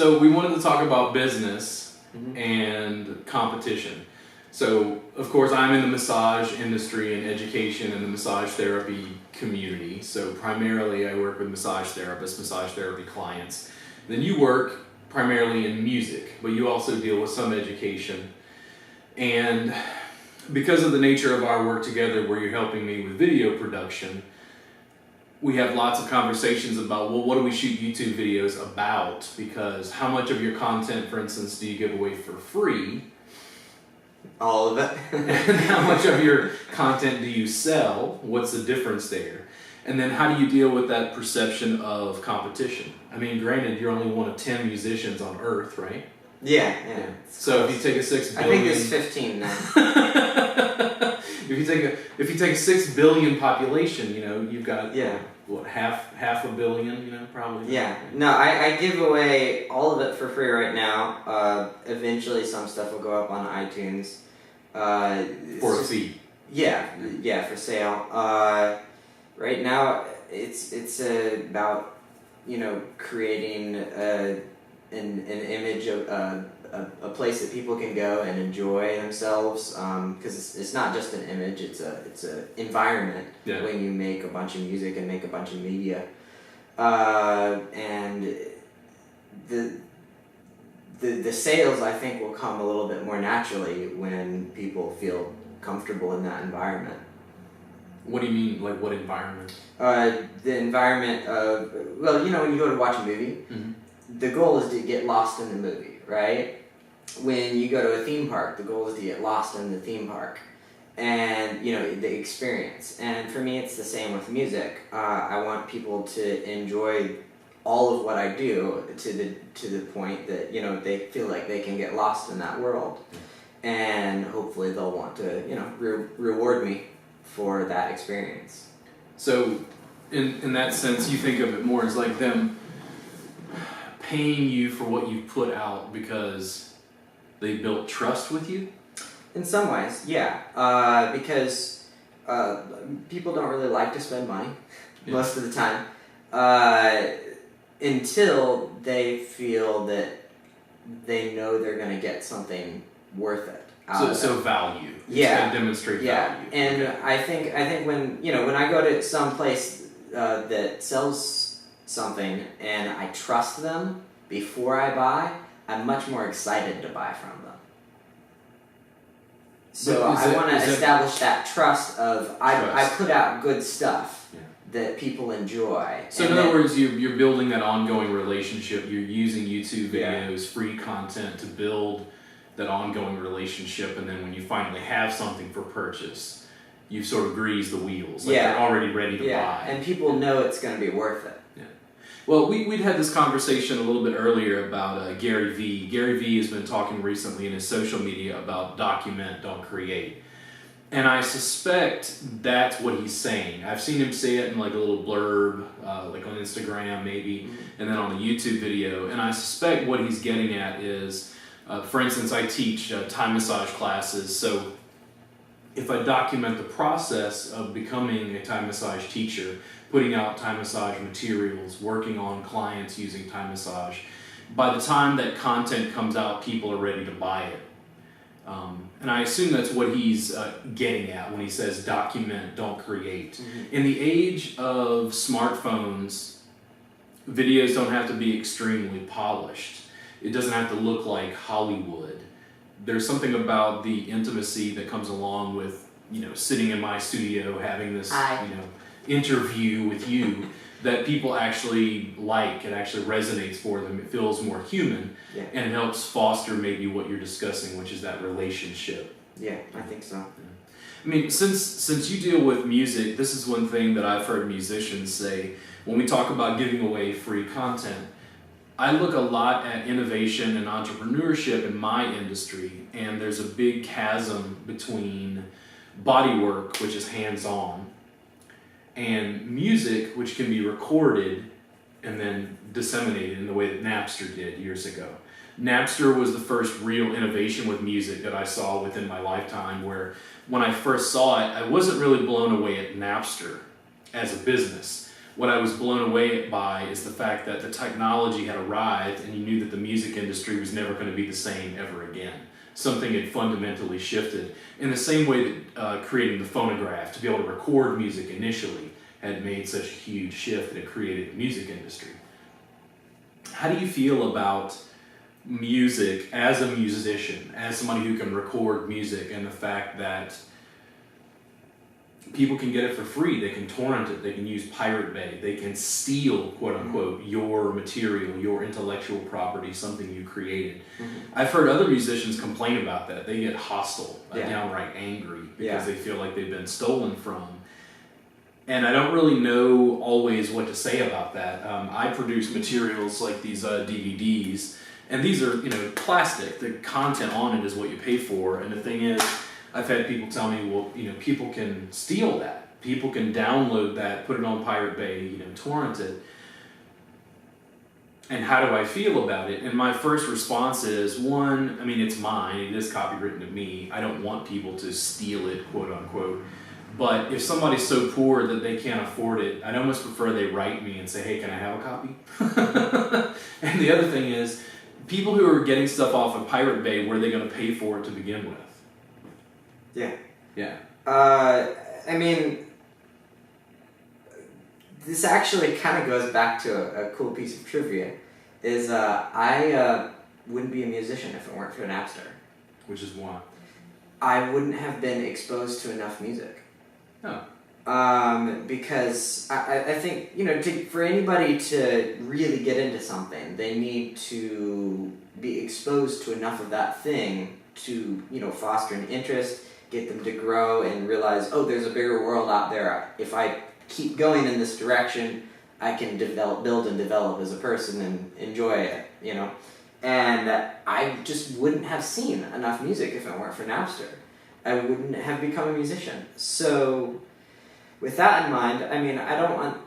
So we wanted to talk about business and competition. So, of course, I'm in the massage industry and education and the massage therapy community. So primarily I work with massage therapists, massage therapy clients. Then you work primarily in music, but you also deal with some education. And because of the nature of our work together, where you're helping me with video production, we have lots of conversations about, well, what do we shoot YouTube videos about? Because how much of your content, for instance, do you give away for free? All of it. And how much of your content do you sell? What's the difference there? And then how do you deal with that perception of competition? I mean, granted, you're only one of 10 musicians on Earth, right? Yeah. So if you take a 6 billion... I think there's 15 now. If you take a 6 billion population, you know, you've got what, half a billion, you know, probably. Yeah. No, I give away all of it for free right now. Eventually, some stuff will go up on iTunes. For a fee. Yeah, for sale. Right now, it's about, you know, creating an image of a place that people can go and enjoy themselves, because it's not just an image, it's a environment when you make a bunch of music and make a bunch of media, and the sales, I think, will come a little bit more naturally when people feel comfortable in that environment. What do you mean, like what environment? The environment of, well, you know, when you go to watch a movie, the goal is to get lost in the movie, right? When you go to a theme park, the goal is to get lost in the theme park and, you know, the experience. And for me, it's the same with music. I want people to enjoy all of what I do to the point that, you know, they feel like they can get lost in that world. And hopefully they'll want to, you know, reward me for that experience. So in that sense, you think of it more as like them paying you for what you put out because they built trust with you? In some ways, yeah. Because people don't really like to spend money most of the time until they feel that they know they're going to get something worth it. So value. It's going to demonstrate value. And I think when I go to some place that sells something and I trust them before I buy, I'm much more excited to buy from them. So I want to establish that trust of I put out good stuff that people enjoy. So in other words, you're building that ongoing relationship. You're using YouTube videos, free content to build that ongoing relationship, and then when you finally have something for purchase, you sort of grease the wheels. Like you're already ready to buy. And people know it's going to be worth it. Yeah. Well, we'd had this conversation a little bit earlier about Gary Vee. Gary Vee has been talking recently in his social media about document, don't create. And I suspect that's what he's saying. I've seen him say it in like a little blurb, like on Instagram maybe, and then on the YouTube video. And I suspect what he's getting at is, for instance, I teach Thai massage classes, so if I document the process of becoming a Thai massage teacher, putting out Thai massage materials, working on clients using Thai massage, by the time that content comes out, people are ready to buy it. And I assume that's what he's getting at when he says document, don't create. In the age of smartphones, videos don't have to be extremely polished. It doesn't have to look like Hollywood. There's something about the intimacy that comes along with, you know, sitting in my studio having this, interview with you that people actually like. It actually resonates for them. It feels more human, and it helps foster maybe what you're discussing, which is that relationship. Yeah, I think so. I mean, since you deal with music, this is one thing that I've heard musicians say when we talk about giving away free content. I look a lot at innovation and entrepreneurship in my industry, and there's a big chasm between body work, which is hands-on, and music, which can be recorded and then disseminated in the way that Napster did years ago. Napster was the first real innovation with music that I saw within my lifetime, where when I first saw it, I wasn't really blown away at Napster as a business. what I was blown away by is the fact that the technology had arrived and you knew that the music industry was never going to be the same ever again. Something had fundamentally shifted. In the same way that creating the phonograph to be able to record music initially had made such a huge shift that it created the music industry. How do you feel about music as a musician, as somebody who can record music, and the fact that people can get it for free, they can torrent it, they can use Pirate Bay, they can steal, quote unquote, your material, your intellectual property, something you created. I've heard other musicians complain about that. They get hostile, downright angry, because they feel like they've been stolen from. And I don't really know always what to say about that. I produce materials like these DVDs, and these are, plastic. The content on it is what you pay for. And the thing is, I've had people tell me, well, people can steal that. People can download that, put it on Pirate Bay, torrent it. And how do I feel about it? And my first response is, one, it's mine. It is copywritten to me. I don't want people to steal it, quote unquote. But if somebody's so poor that they can't afford it, I'd almost prefer they write me and say, hey, can I have a copy? And the other thing is, people who are getting stuff off of Pirate Bay, where are they going to pay for it to begin with? Yeah. This actually kind of goes back to a cool piece of trivia, is I wouldn't be a musician if it weren't for Napster. Which is why? I wouldn't have been exposed to enough music. Oh. Because I think, for anybody to really get into something, they need to be exposed to enough of that thing to, foster an interest, get them to grow and realize, oh, there's a bigger world out there. If I keep going in this direction, I can build and develop as a person and enjoy it, And I just wouldn't have seen enough music if it weren't for Napster. I wouldn't have become a musician. So, with that in mind, I don't want...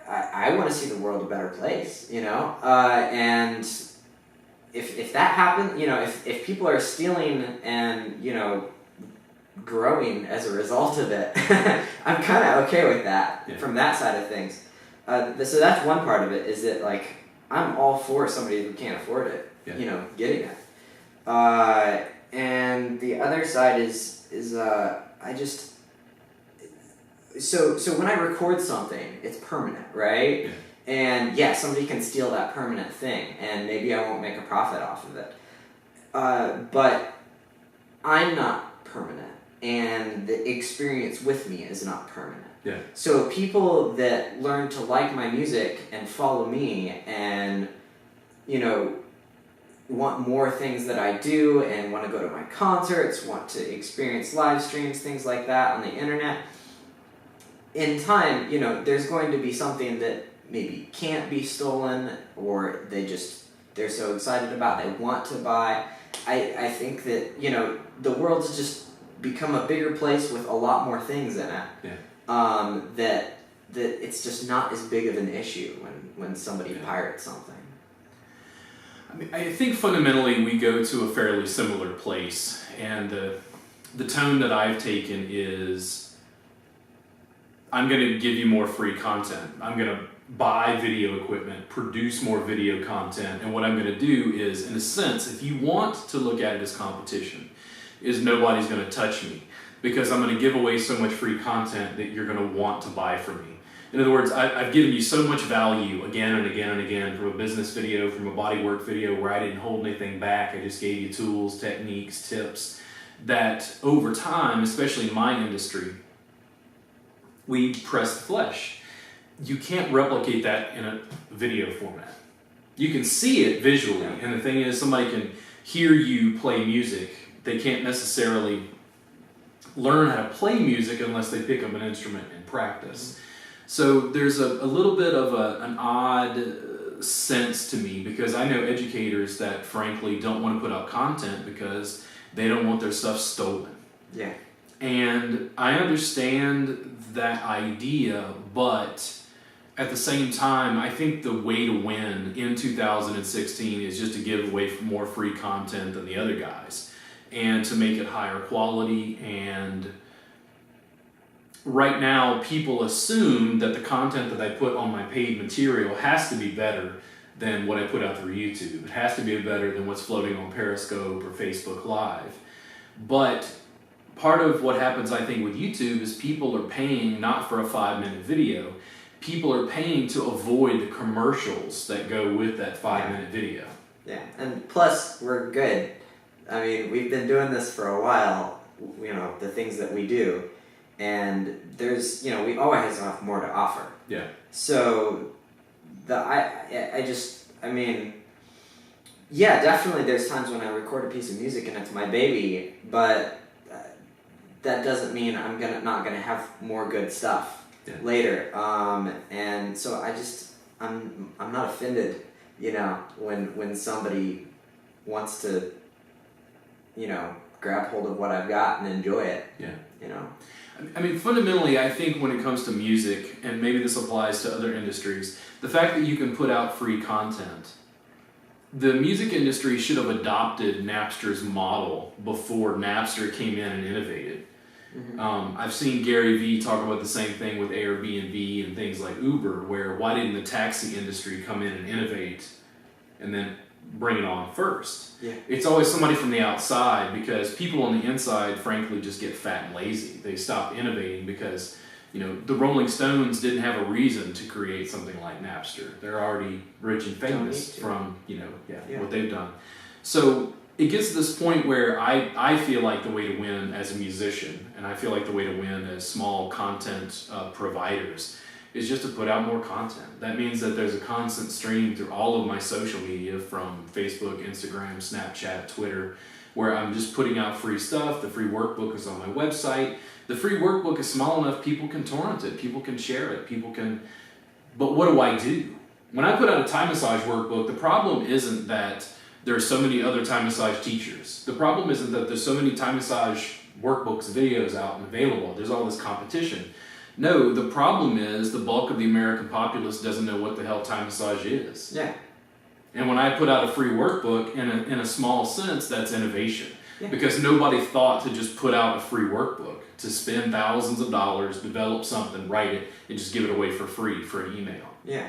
I want to see the world a better place, And if that happens, if people are stealing and, growing as a result of it, I'm kind of okay with that from that side of things. So that's one part of it, is that, I'm all for somebody who can't afford it, getting it. And the other side is I just... So when I record something, it's permanent, right? Yeah. And somebody can steal that permanent thing, and maybe I won't make a profit off of it. But I'm not permanent, and the experience with me is not permanent. Yeah. So people that learn to like my music and follow me and, want more things that I do and want to go to my concerts, want to experience live streams, things like that on the internet, in time, there's going to be something that maybe can't be stolen, or they're so excited about, they want to buy. I think that, the world's just become a bigger place with a lot more things in it. Yeah. That it's just not as big of an issue when somebody pirates something. I think fundamentally we go to a fairly similar place, and the tone that I've taken is, I'm going to give you more free content. I'm going to buy video equipment, produce more video content, and what I'm going to do is, in a sense, if you want to look at it as competition, is nobody's going to touch me, because I'm going to give away so much free content that you're going to want to buy from me. In other words, I've given you so much value again and again and again, from a business video, from a bodywork video where I didn't hold anything back. I just gave you tools, techniques, tips, that over time, especially in my industry, we press the flesh. You can't replicate that in a video format. You can see it visually, and the thing is, somebody can hear you play music. They can't necessarily learn how to play music unless they pick up an instrument and practice. So there's a little bit of an odd sense to me, because I know educators that frankly don't want to put out content because they don't want their stuff stolen. Yeah. And I understand that idea, but at the same time, I think the way to win in 2016 is just to give away more free content than the other guys, and to make it higher quality and right now people assume that the content that I put on my paid material has to be better than what I put out through YouTube. It has to be better than what's floating on Periscope or Facebook Live. But part of what happens, I think, with YouTube is people are paying not for a 5-minute video. People are paying to avoid the commercials that go with that 5-minute video. Yeah, and plus we're good. I mean, we've been doing this for a while, you know, the things that we do, and there's, you know, we always have more to offer. Yeah. So, I mean, yeah, definitely there's times when I record a piece of music and it's my baby, but that doesn't mean I'm not gonna have more good stuff later. And so I'm not offended, you know, when somebody wants to, you know, grab hold of what I've got and enjoy it. Yeah. You know. I mean, fundamentally, I think when it comes to music, and maybe this applies to other industries, the fact that you can put out free content, the music industry should have adopted Napster's model before Napster came in and innovated. Mm-hmm. I've seen Gary Vee talk about the same thing with Airbnb and things like Uber, where why didn't the taxi industry come in and innovate and then bring it on first? Yeah. It's always somebody from the outside, because people on the inside, frankly, just get fat and lazy. They stop innovating because, you know, the Rolling Stones didn't have a reason to create something like Napster. They're already rich and famous from, you know, what they've done. So it gets to this point where I feel like the way to win as a musician, and I feel like the way to win as small content providers, is just to put out more content. That means that there's a constant stream through all of my social media, from Facebook, Instagram, Snapchat, Twitter, where I'm just putting out free stuff. The free workbook is on my website. The free workbook is small enough people can torrent it, people can share it, but what do I do? When I put out a Thai massage workbook, the problem isn't that there are so many other Thai massage teachers. The problem isn't that there's so many Thai massage workbooks, videos out and available. There's all this competition. No, the problem is the bulk of the American populace doesn't know what the hell Thai massage is. Yeah. And when I put out a free workbook, in a small sense, that's innovation. Yeah. Because nobody thought to just put out a free workbook, to spend thousands of dollars, develop something, write it, and just give it away for free for an email. Yeah.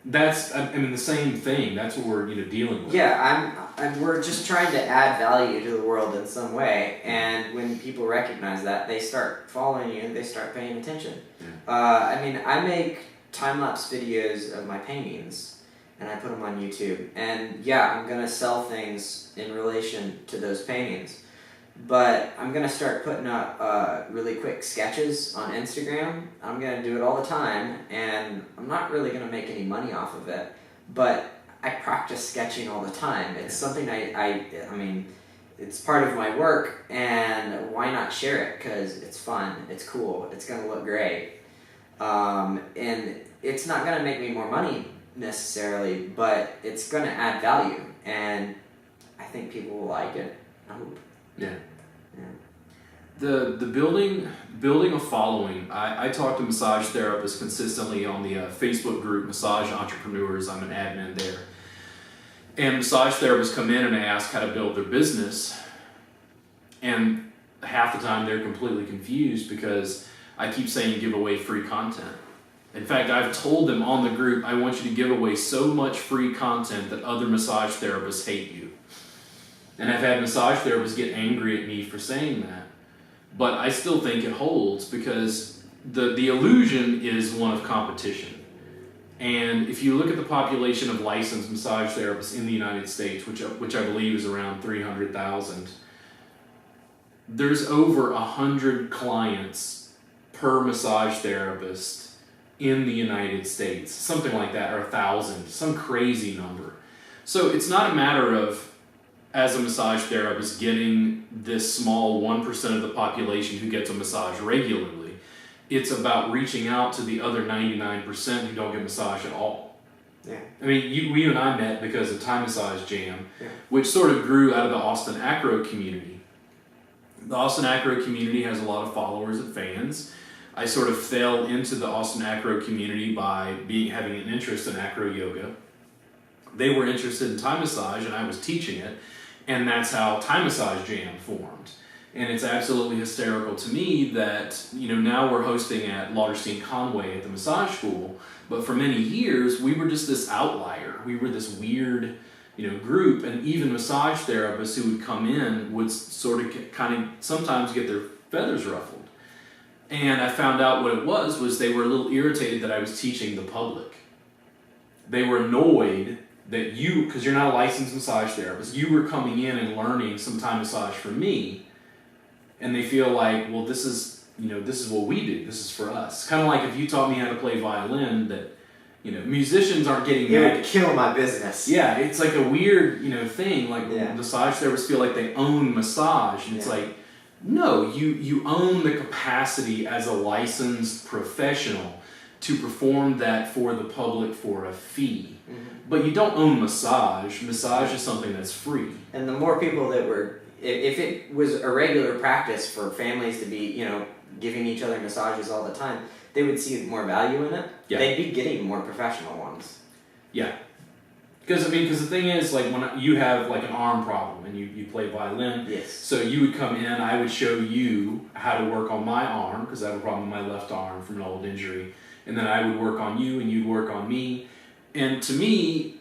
That's, I mean, the same thing. That's what we're, dealing with. Yeah, we're just trying to add value to the world in some way, and when people recognize that, they start following you and they start paying attention. Yeah. I mean, I make time-lapse videos of my paintings, and I put them on YouTube, and yeah, I'm gonna sell things in relation to those paintings, but I'm gonna start putting up really quick sketches on Instagram. I'm gonna do it all the time, and I'm not really gonna make any money off of it, but I practice sketching all the time. It's something I mean, it's part of my work, and why not share it? Because it's fun, it's cool, it's gonna look great, and it's not gonna make me more money necessarily, but it's gonna add value, and I think people will like it. I hope. Yeah. Yeah. The building a following. I talk to massage therapists consistently on the Facebook group Massage Entrepreneurs. I'm an admin there. And massage therapists come in and ask how to build their business. And half the time they're completely confused because I keep saying give away free content. In fact, I've told them on the group, I want you to give away so much free content that other massage therapists hate you. And I've had massage therapists get angry at me for saying that. But I still think it holds, because the illusion is one of competition. And if you look at the population of licensed massage therapists in the United States, which I believe is around 300,000, there's over 100 clients per massage therapist in the United States. Something like that, or 1,000, some crazy number. So it's not a matter of, as a massage therapist, getting this small 1% of the population who gets a massage regularly. It's about reaching out to the other 99% who don't get massage at all. Yeah. I mean, you and I met because of Thai Massage Jam, which sort of grew out of the Austin Acro community. The Austin Acro community has a lot of followers and fans. I sort of fell into the Austin Acro community by having an interest in acro yoga. They were interested in Thai massage, and I was teaching it. And that's how Thai Massage Jam formed. And it's absolutely hysterical to me that, now we're hosting at Lauderstein Conway at the massage school, but for many years, we were just this outlier. We were this weird, group, and even massage therapists who would come in would sort of sometimes get their feathers ruffled. And I found out what it was they were a little irritated that I was teaching the public. They were annoyed that because you're not a licensed massage therapist, you were coming in and learning some Thai massage from me, and they feel like, well, this is what we do. This is for us. Kind of like if you taught me how to play violin, that, musicians aren't getting You mad. would kill my business. Yeah, it's like a weird, thing. Like massage therapists feel like they own massage, and it's like, no, you own the capacity as a licensed professional to perform that for the public for a fee. Mm-hmm. But you don't own massage. Massage is something that's free. And the more people that were, if it was a regular practice for families to be, giving each other massages all the time, they would see more value in it. Yeah. They'd be getting more professional ones. Yeah. Because the thing is, like, when you have like an arm problem and you play violin, yes. So you would come in, I would show you how to work on my arm, because I have a problem with my left arm from an old injury, and then I would work on you and you'd work on me. And to me,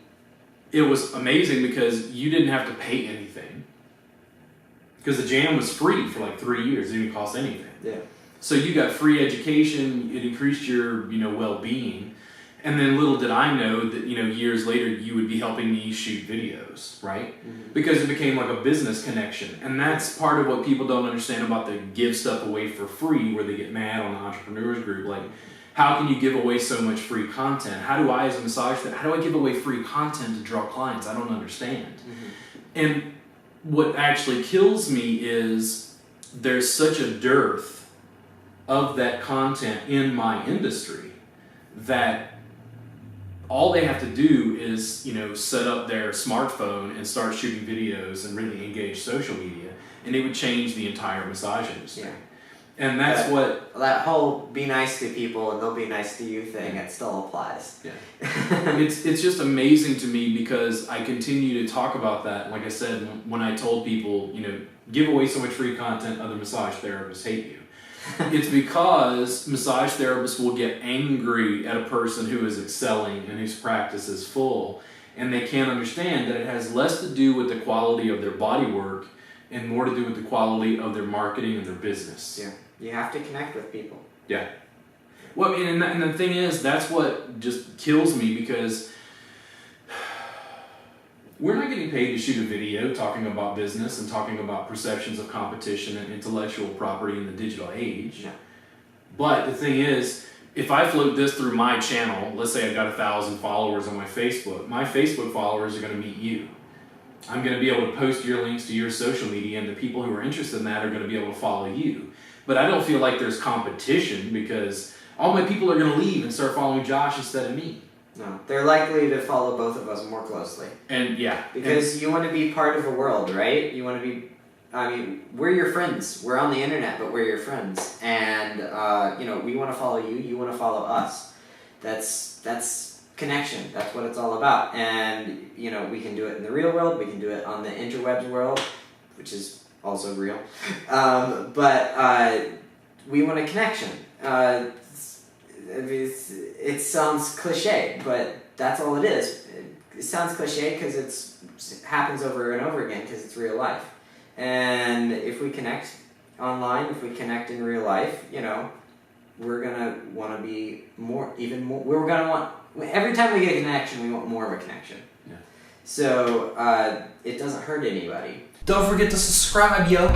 it was amazing because you didn't have to pay anything. Because the jam was free for like 3 years. It didn't cost anything. Yeah. So you got free education. It increased your, well-being. And then little did I know that, years later you would be helping me shoot videos, right? Mm-hmm. Because it became like a business connection. And that's part of what people don't understand about the give stuff away for free, where they get mad on the entrepreneurs group. Like, how can you give away so much free content? How do I, as a massage therapist, how do I give away free content to draw clients? I don't understand. Mm-hmm. And what actually kills me is there's such a dearth of that content in my industry that all they have to do is, set up their smartphone and start shooting videos and really engage social media, and it would change the entire massage industry. Yeah. And that's that whole be nice to people and they'll be nice to you thing, it still applies. Yeah. It's just amazing to me because I continue to talk about that. Like I said, when I told people, give away so much free content, other massage therapists hate you. It's because massage therapists will get angry at a person who is excelling and whose practice is full, and they can't understand that it has less to do with the quality of their body work and more to do with the quality of their marketing and their business. Yeah, you have to connect with people. Yeah. Well, and the thing is, that's what just kills me, because we're not getting paid to shoot a video talking about business and talking about perceptions of competition and intellectual property in the digital age. Yeah. But the thing is, if I float this through my channel, let's say I've got 1,000 followers on my Facebook followers are going to meet you. I'm going to be able to post your links to your social media, and the people who are interested in that are going to be able to follow you. But I don't feel like there's competition, because all my people are going to leave and start following Josh instead of me. No, they're likely to follow both of us more closely. And yeah. Because you want to be part of a world, right? You want to be, we're your friends. We're on the internet, but we're your friends. And, we want to follow you. You want to follow us. That's connection. That's what it's all about. And, we can do it in the real world. We can do it on the interwebs world, which is also real. But we want a connection. It sounds cliche, but that's all it is. It sounds cliche because it happens over and over again, because it's real life. And if we connect online, if we connect in real life, we're gonna want to be even more. We're gonna want, every time we get a connection, we want more of a connection. Yeah. So it doesn't hurt anybody. Don't forget to subscribe, yo.